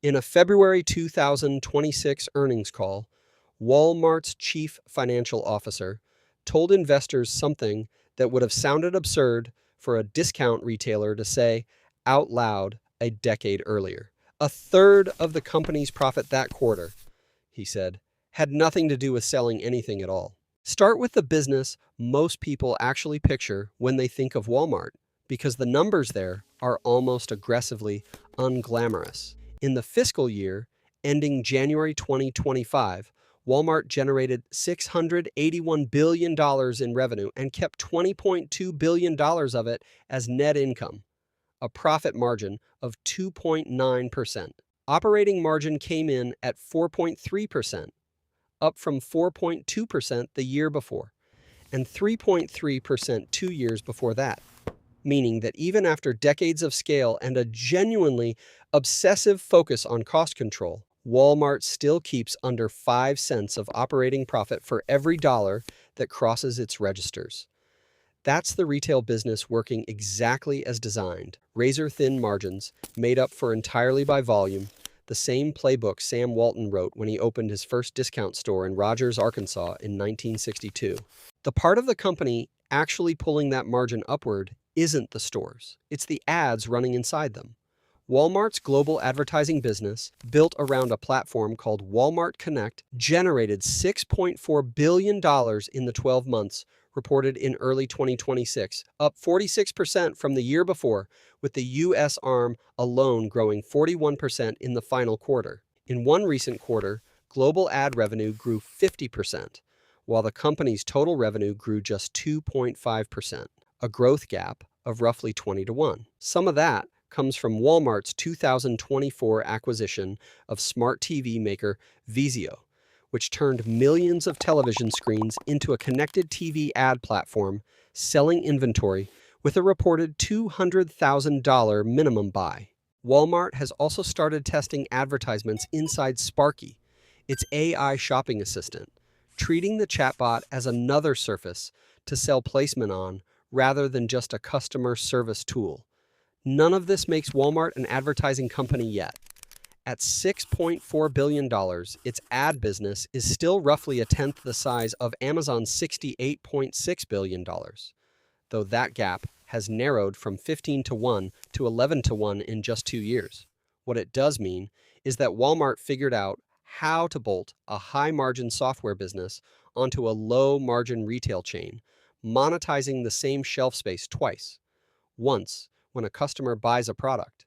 In a February 2026 earnings call, Walmart's chief financial officer told investors something that would have sounded absurd for a discount retailer to say out loud a decade earlier. A third of the company's profit that quarter, he said, had nothing to do with selling anything at all. Start with the business most people actually picture when they think of Walmart, because the numbers there are almost aggressively unglamorous. In the fiscal year ending January 2025, Walmart generated $681 billion in revenue and kept $20.2 billion of it as net income, a profit margin of 2.9%. Operating margin came in at 4.3%, up from 4.2% the year before, and 3.3% 2 years before that, meaning that even after decades of scale and a genuinely obsessive focus on cost control, Walmart still keeps under 5 cents of operating profit for every dollar that crosses its registers. That's the retail business working exactly as designed. Razor-thin margins, made up for entirely by volume, the same playbook Sam Walton wrote when he opened his first discount store in Rogers, Arkansas in 1962. The part of the company actually pulling that margin upward isn't the stores, it's the ads running inside them. Walmart's global advertising business, built around a platform called Walmart Connect, generated $6.4 billion in the 12 months reported in early 2026, up 46% from the year before, with the U.S. arm alone growing 41% in the final quarter. In one recent quarter, global ad revenue grew 50%, while the company's total revenue grew just 2.5%, a growth gap of roughly 20 to 1. Some of that comes from Walmart's 2024 acquisition of smart TV maker Vizio, which turned millions of television screens into a connected TV ad platform selling inventory with a reported $200,000 minimum buy. Walmart has also started testing advertisements inside Sparky, its AI shopping assistant, treating the chatbot as another surface to sell placement on rather than just a customer service tool. None of this makes Walmart an advertising company yet. At $6.4 billion, its ad business is still roughly a tenth the size of Amazon's $68.6 billion, though that gap has narrowed from 15 to 1 to 11 to 1 in just 2 years. What it does mean is that Walmart figured out how to bolt a high-margin software business onto a low-margin retail chain, monetizing the same shelf space twice. Once, when a customer buys a product,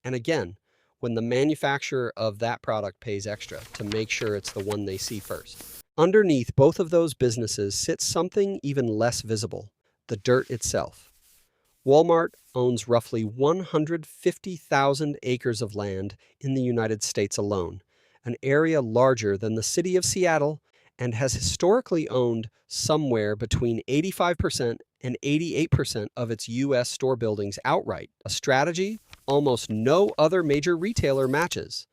and again, when the manufacturer of that product pays extra to make sure it's the one they see first. Underneath both of those businesses sits something even less visible: the dirt itself. Walmart owns roughly 150,000 acres of land in the United States alone, an area larger than the city of Seattle, and has historically owned somewhere between 85% and 88% of its U.S. store buildings outright, a strategy almost no other major retailer matches.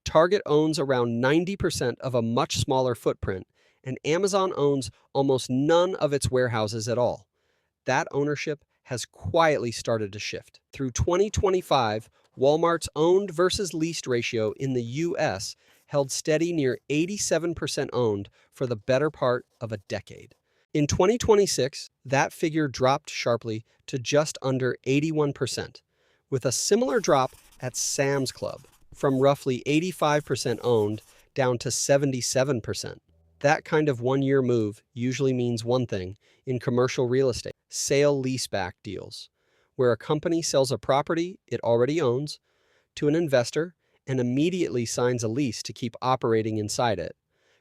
Target owns around 90% of a much smaller footprint, and Amazon owns almost none of its warehouses at all. That ownership has quietly started to shift. Through 2025, Walmart's owned versus leased ratio in the U.S. held steady near 87% owned for the better part of a decade. In 2026, that figure dropped sharply to just under 81%, with a similar drop at Sam's Club, from roughly 85% owned down to 77%. That kind of one-year move usually means one thing in commercial real estate: sale-leaseback deals, where a company sells a property it already owns to an investor and immediately signs a lease to keep operating inside it,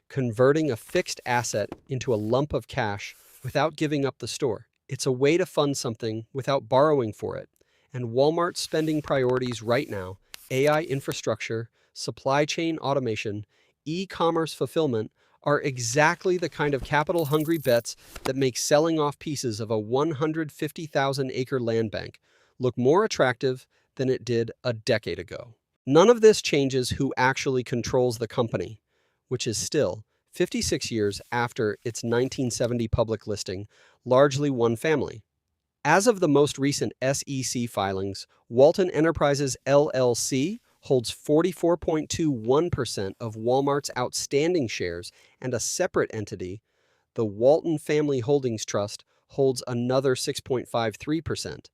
converting a fixed asset into a lump of cash without giving up the store. It's a way to fund something without borrowing for it, and Walmart's spending priorities right now, AI infrastructure, supply chain automation, e-commerce fulfillment, are exactly the kind of capital-hungry bets that make selling off pieces of a 150,000-acre land bank look more attractive than it did a decade ago. None of this changes who actually controls the company, which is still, 56 years after its 1970 public listing, largely one family. As of the most recent SEC filings, Walton Enterprises LLC, holds 44.21% of Walmart's outstanding shares, and a separate entity, the Walton Family Holdings Trust, holds another 6.53%,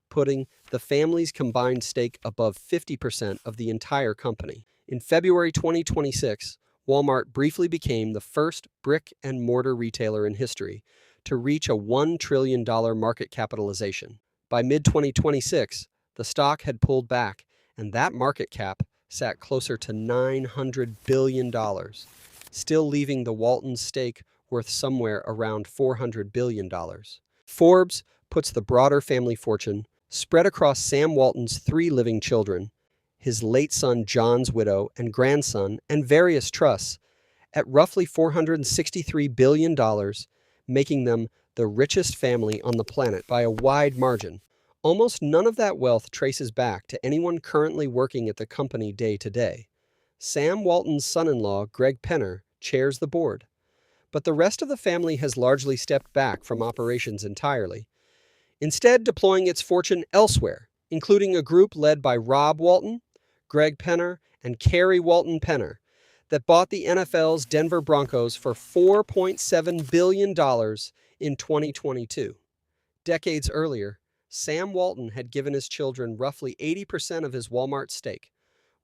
putting the family's combined stake above 50% of the entire company. In February 2026, Walmart briefly became the first brick-and-mortar retailer in history to reach a $1 trillion market capitalization. By mid-2026, the stock had pulled back, and that market cap sat closer to $900 billion, still leaving the Waltons stake worth somewhere around $400 billion. Forbes puts the broader family fortune, spread across Sam Walton's 3 living children, his late son John's widow and grandson, and various trusts, at roughly $463 billion, making them the richest family on the planet by a wide margin. Almost none of that wealth traces back to anyone currently working at the company day to day. Sam Walton's son-in-law, Greg Penner, chairs the board. But the rest of the family has largely stepped back from operations entirely, instead deploying its fortune elsewhere, including a group led by Rob Walton, Greg Penner, and Carrie Walton Penner, that bought the NFL's Denver Broncos for $4.7 billion in 2022. Decades earlier, Sam Walton had given his children roughly 80% of his Walmart stake,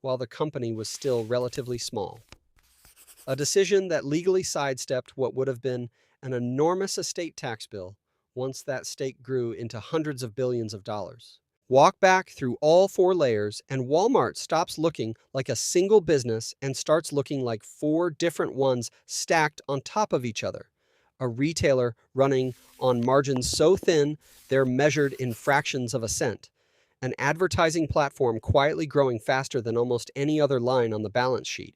while the company was still relatively small. A decision that legally sidestepped what would have been an enormous estate tax bill once that stake grew into hundreds of billions of dollars. Walk back through all 4 layers, and Walmart stops looking like a single business and starts looking like 4 different ones stacked on top of each other. A retailer running on margins so thin they're measured in fractions of a cent. An advertising platform quietly growing faster than almost any other line on the balance sheet.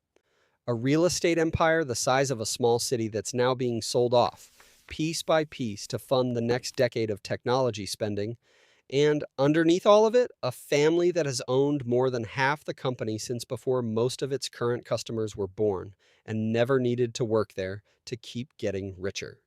A real estate empire the size of a small city that's now being sold off, piece by piece, to fund the next decade of technology spending. And underneath all of it, a family that has owned more than half the company since before most of its current customers were born and never needed to work there to keep getting richer.